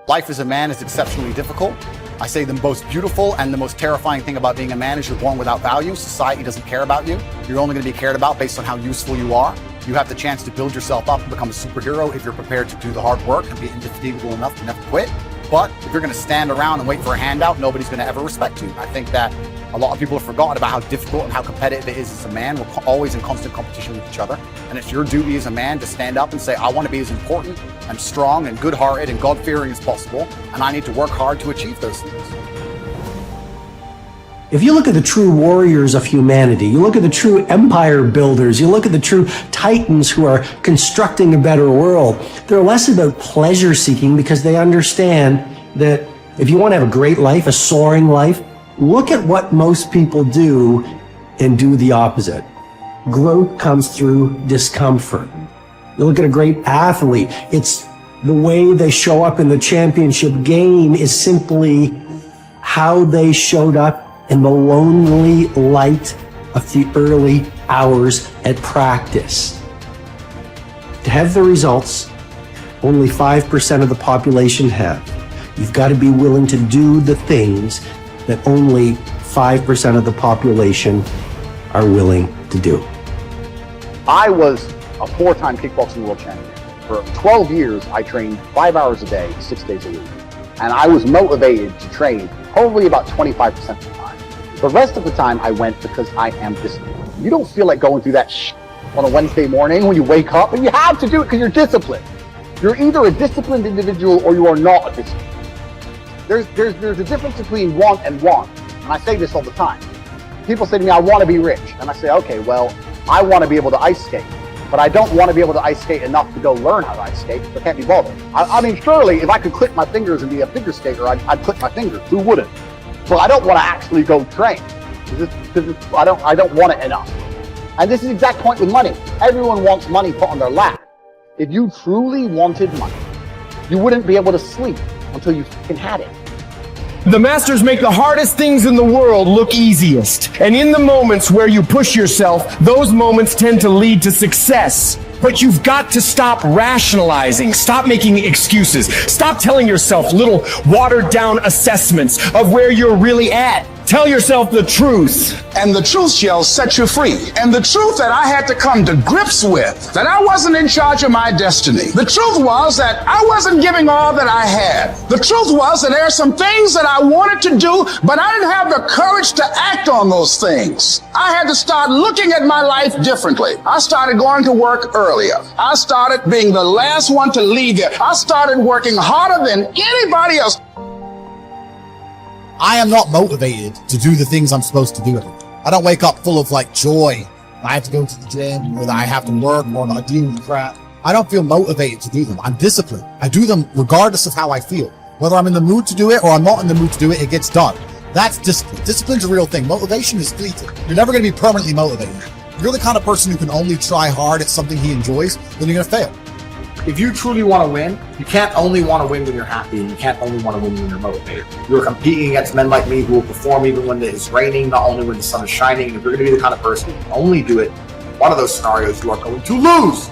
Life as a man is exceptionally difficult. I say the most beautiful and the most terrifying thing about being a man is you're born without value. Society doesn't care about you. You're only going to be cared about based on how useful you are. You have the chance to build yourself up and become a superhero if you're prepared to do the hard work and be indefatigable enough to never quit. But if you're going to stand around and wait for a handout, nobody's going to ever respect you. I think that a lot of people have forgotten about how difficult and how competitive it is as a man. We're always in constant competition with each other. And it's your duty as a man to stand up and say, I want to be as important and strong and good-hearted and God-fearing as possible. And I need to work hard to achieve those things. If you look at the true warriors of humanity, you look at the true empire builders, you look at the true titans who are constructing a better world, they're less about pleasure seeking because they understand that if you want to have a great life, a soaring life, look at what most people do and do the opposite. Growth comes through discomfort. You look at a great athlete, it's the way they show up in the championship game is simply how they showed up in the lonely light of the early hours at practice. To have the results only 5% of the population have, you've got to be willing to do the things that only 5% of the population are willing to do. I was a 4-time kickboxing world champion. For 12 years, I trained 5 hours a day, 6 days a week. And I was motivated to train probably about 25% of the time. The rest of the time I went because I am disciplined. You don't feel like going through that on a Wednesday morning when you wake up, and you have to do it because you're disciplined. You're either a disciplined individual or you are not a disciplined. There's a difference between want and want. And I say this all the time. People say to me, I want to be rich. And I say, okay, well, I want to be able to ice skate. But I don't want to be able to ice skate enough to go learn how to ice skate. I can't be bothered. I mean, surely if I could click my fingers and be a figure skater, I'd click my fingers. Who wouldn't? But I don't want to actually go train. I don't want it enough. And this is the exact point with money. Everyone wants money put on their lap. If you truly wanted money, you wouldn't be able to sleep until you fucking had it. The masters make the hardest things in the world look easiest. And in the moments where you push yourself, those moments tend to lead to success. But you've got to stop rationalizing, stop making excuses, stop telling yourself little watered down assessments of where you're really at. Tell yourself the truth. And the truth shall set you free. And the truth that I had to come to grips with, that I wasn't in charge of my destiny. The truth was that I wasn't giving all that I had. The truth was that there are some things that I wanted to do, but I didn't have the courage to act on those things. I had to start looking at my life differently. I started going to work earlier. I started being the last one to leave here. I started working harder than anybody else. I am not motivated to do the things I'm supposed to do. I don't wake up full of joy. I have to go to the gym, or that I have to work, or I deal with crap. I don't feel motivated to do them. I'm disciplined. I do them regardless of how I feel. Whether I'm in the mood to do it or I'm not in the mood to do it, it gets done. That's discipline. Discipline's a real thing. Motivation is fleeting. You're never going to be permanently motivated. If you're the kind of person who can only try hard at something he enjoys, then you're going to fail. If you truly want to win, you can't only want to win when you're happy, and you can't only want to win when you're motivated. You're competing against men like me who will perform even when it's raining, not only when the sun is shining. And if you're going to be the kind of person who can only do it in one of those scenarios, you are going to lose.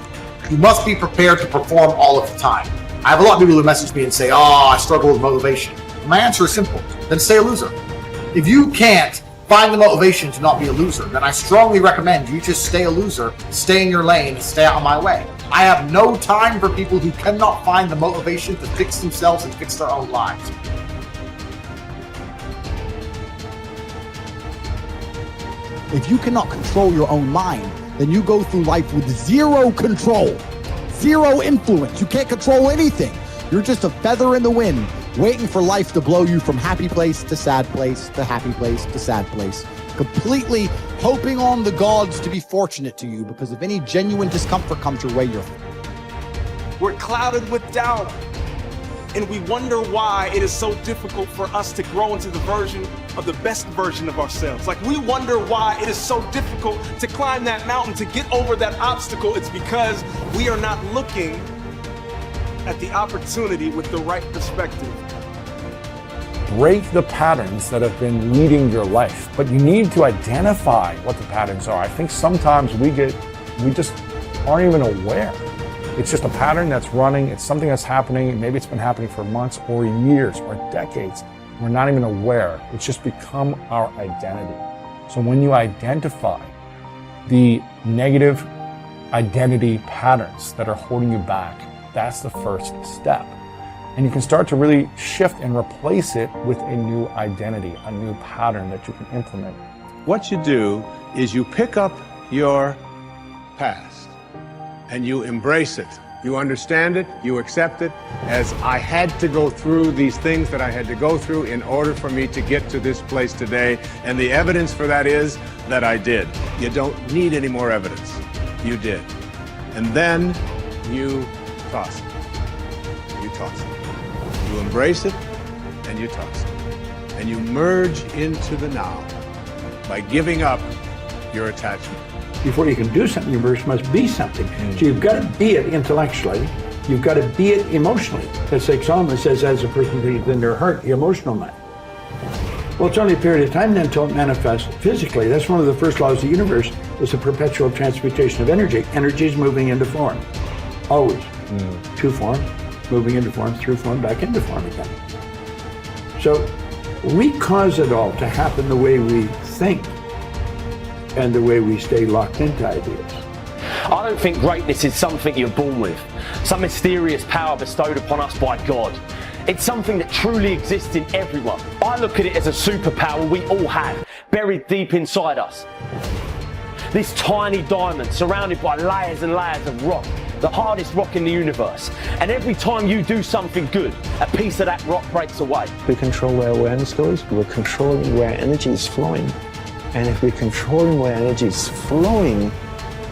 You must be prepared to perform all of the time. I have a lot of people who message me and say, I struggle with motivation. My answer is simple. Then stay a loser. If you can't find the motivation to not be a loser, then I strongly recommend you just stay a loser, stay in your lane, and stay out of my way. I have no time for people who cannot find the motivation to fix themselves and fix their own lives. If you cannot control your own mind, then you go through life with zero control, zero influence. You can't control anything. You're just a feather in the wind, waiting for life to blow you from happy place to sad place to happy place to sad place, completely hoping on the gods to be fortunate to you, because if any genuine discomfort comes your way, we're clouded with doubt, and we wonder why it is so difficult for us to grow into the best version of ourselves. We wonder why it is so difficult to climb that mountain, to get over that obstacle. It's because we are not looking at the opportunity with the right perspective. Break the patterns that have been leading your life, but you need to identify what the patterns are. I think sometimes we just aren't even aware It's just a pattern that's running. It's something that's happening. Maybe it's been happening for months or years or decades. We're not even aware. It's just become our identity. So when you identify the negative identity patterns that are holding you back, that's the first step. And you can start to really shift and replace it with a new identity, a new pattern that you can implement. What you do is you pick up your past and you embrace it. You understand it, you accept it, as I had to go through these things that I had to go through in order for me to get to this place today. And the evidence for that is that I did. You don't need any more evidence. You did. And then you toss it. You toss it. You embrace it and you toss it. And you merge into the now by giving up your attachment. Before you can do something, you first must be something. So you've got to be it intellectually. You've got to be it emotionally. That's like Solomon says, as a person thinks in their heart, the emotional man. Well, it's only a period of time then until it manifests physically. That's one of the first laws of the universe, is the perpetual transmutation of energy. Energy is moving into form, always. To form, moving into form, through form, back into form again. So we cause it all to happen the way we think and the way we stay locked into ideas. I don't think greatness is something you're born with, some mysterious power bestowed upon us by God. It's something that truly exists in everyone. I look at it as a superpower we all have, buried deep inside us. This tiny diamond surrounded by layers and layers of rock, the hardest rock in the universe. And every time you do something good, a piece of that rock breaks away. We control where awareness goes, we're controlling where energy is flowing. And if we're controlling where energy is flowing,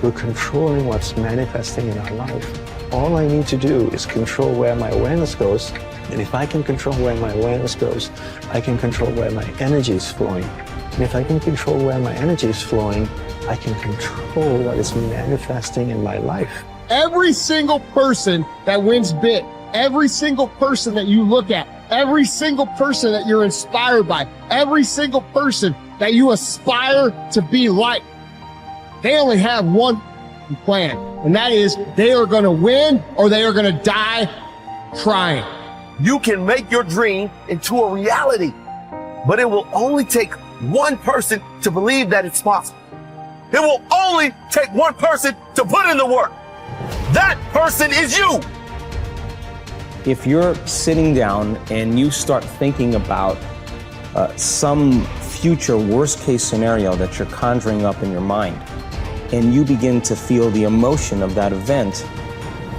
we're controlling what's manifesting in our life. All I need to do is control where my awareness goes. And if I can control where my awareness goes, I can control where my energy is flowing. And if I can control where my energy is flowing, I can control what is manifesting in my life. Every single person that wins big, every single person that you look at, every single person that you're inspired by, every single person that you aspire to be like, they only have one plan, and that is they are going to win or they are going to die trying. You can make your dream into a reality, but it will only take one person to believe that it's possible. It will only take one person to put in the work. That person is you. If you're sitting down and you start thinking about some future worst case scenario that you're conjuring up in your mind, and you begin to feel the emotion of that event,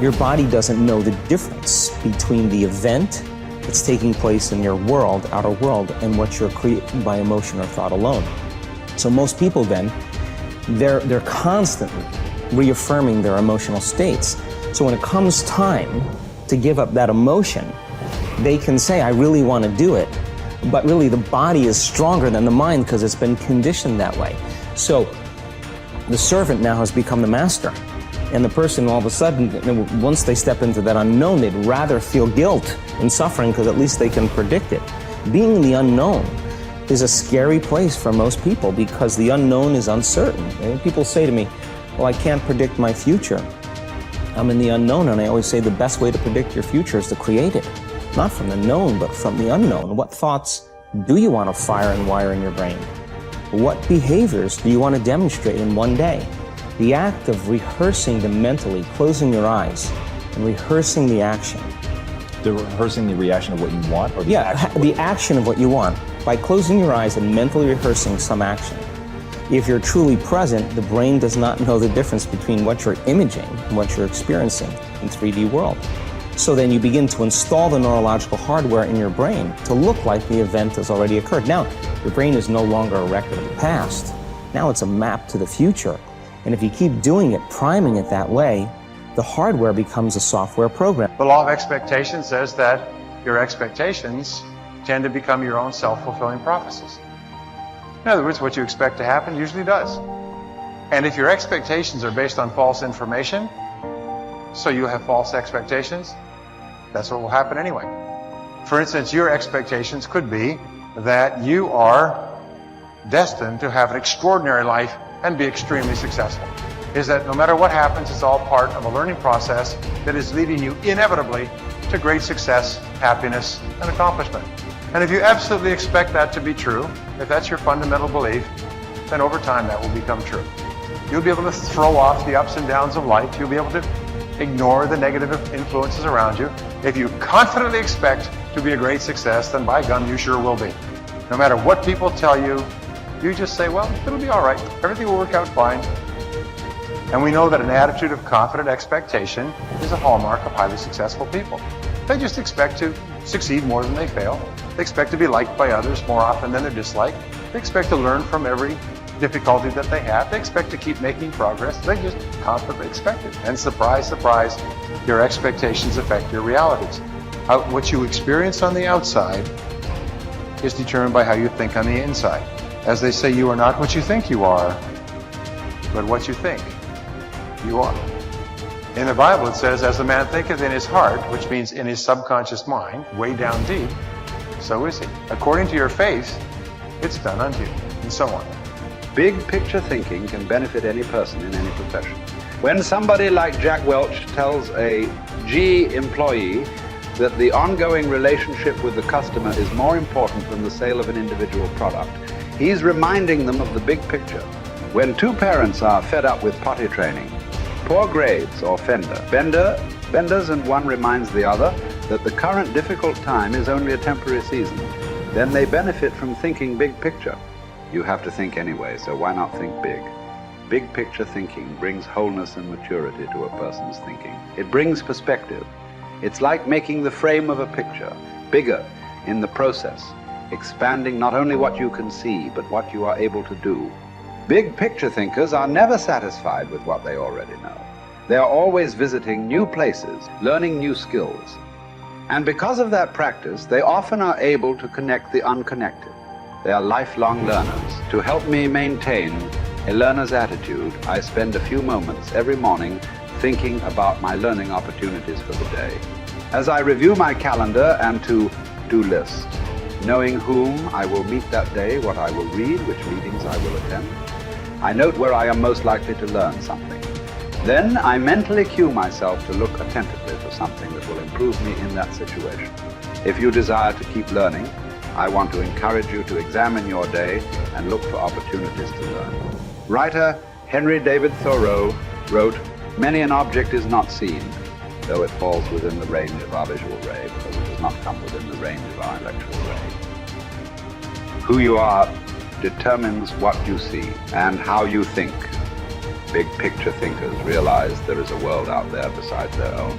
your body doesn't know the difference between the event that's taking place in your world, outer world, and what you're creating by emotion or thought alone. So most people then, they're constantly reaffirming their emotional states. So when it comes time to give up that emotion, they can say, I really want to do it. But really the body is stronger than the mind because it's been conditioned that way. So the servant now has become the master. And the person all of a sudden, once they step into that unknown, they'd rather feel guilt and suffering because at least they can predict it. Being in the unknown is a scary place for most people because the unknown is uncertain. And people say to me, well, I can't predict my future. I'm in the unknown, and I always say the best way to predict your future is to create it. Not from the known, but from the unknown. What thoughts do you want to fire and wire in your brain? What behaviors do you want to demonstrate in one day? The act of rehearsing them mentally, closing your eyes, and rehearsing the action. Rehearsing the reaction of what you want? Or the action? The action of what you want. By closing your eyes and mentally rehearsing some action. If you're truly present, the brain does not know the difference between what you're imaging and what you're experiencing in 3D world. So then you begin to install the neurological hardware in your brain to look like the event has already occurred. Now, your brain is no longer a record of the past. Now it's a map to the future. And if you keep doing it, priming it that way, the hardware becomes a software program. The law of expectation says that your expectations tend to become your own self-fulfilling prophecies. In other words, what you expect to happen usually does. And if your expectations are based on false information, so you have false expectations, that's what will happen anyway. For instance, your expectations could be that you are destined to have an extraordinary life and be extremely successful. is that no matter what happens, it's all part of a learning process that is leading you inevitably to great success, happiness, and accomplishment. And if you absolutely expect that to be true, if that's your fundamental belief, then over time that will become true. You'll be able to throw off the ups and downs of life. You'll be able to ignore the negative influences around you. If you confidently expect to be a great success, then by gum, you sure will be. No matter what people tell you, you just say, well, it'll be all right. Everything will work out fine. And we know that an attitude of confident expectation is a hallmark of highly successful people. They just expect to succeed more than they fail. They expect to be liked by others more often than they're disliked. They expect to learn from every difficulty that they have. They expect to keep making progress. They just confidently expect it. And surprise, surprise, your expectations affect your realities. What you experience on the outside is determined by how you think on the inside. As they say, you are not what you think you are, but what you think you are. In the Bible it says, as a man thinketh in his heart, which means in his subconscious mind, way down deep, so is he. According to your faith, it's done unto you, and so on. Big picture thinking can benefit any person in any profession. When somebody like Jack Welch tells a G employee that the ongoing relationship with the customer is more important than the sale of an individual product, he's reminding them of the big picture. When two parents are fed up with potty training, poor grades or benders, and one reminds the other that the current difficult time is only a temporary season, then they benefit from thinking big picture. You have to think anyway, so why not think big? Big picture thinking brings wholeness and maturity to a person's thinking. It brings perspective. It's like making the frame of a picture bigger in the process, expanding not only what you can see, but what you are able to do. Big picture thinkers are never satisfied with what they already know. They are always visiting new places, learning new skills. And because of that practice, they often are able to connect the unconnected. They are lifelong learners. To help me maintain a learner's attitude, I spend a few moments every morning thinking about my learning opportunities for the day. As I review my calendar and to-do list, knowing whom I will meet that day, what I will read, which meetings I will attend, I note where I am most likely to learn something. Then I mentally cue myself to look attentively for something that will improve me in that situation. If you desire to keep learning, I want to encourage you to examine your day and look for opportunities to learn. Writer Henry David Thoreau wrote, "Many an object is not seen, though it falls within the range of our visual ray, because it does not come within the range of our intellectual ray." Who you are determines what you see and how you think. Big picture thinkers realize there is a world out there besides their own,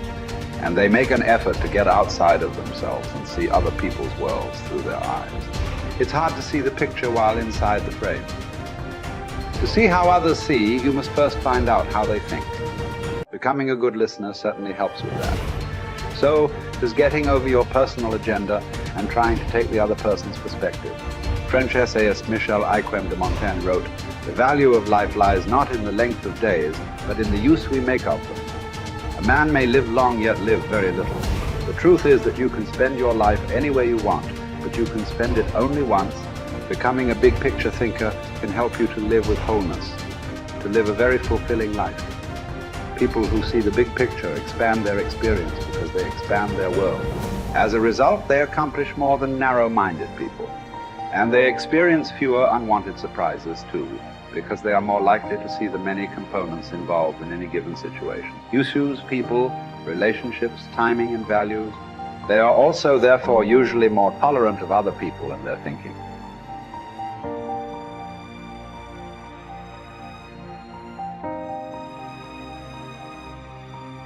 and they make an effort to get outside of themselves and see other people's worlds through their eyes. It's hard to see the picture while inside the frame. To see how others see, you must first find out how they think. Becoming a good listener certainly helps with that. So does getting over your personal agenda and trying to take the other person's perspective. French essayist Michel Ayquem de Montaigne wrote, "The value of life lies not in the length of days, but in the use we make of them. A man may live long yet live very little. The truth is that you can spend your life any way you want, but you can spend it only once. Becoming a big picture thinker can help you to live with wholeness, to live a very fulfilling life. People who see the big picture expand their experience because they expand their world. As a result, they accomplish more than narrow-minded people. And they experience fewer unwanted surprises too, because they are more likely to see the many components involved in any given situation. Issues, people, relationships, timing, and values. They are also, therefore, usually more tolerant of other people and their thinking.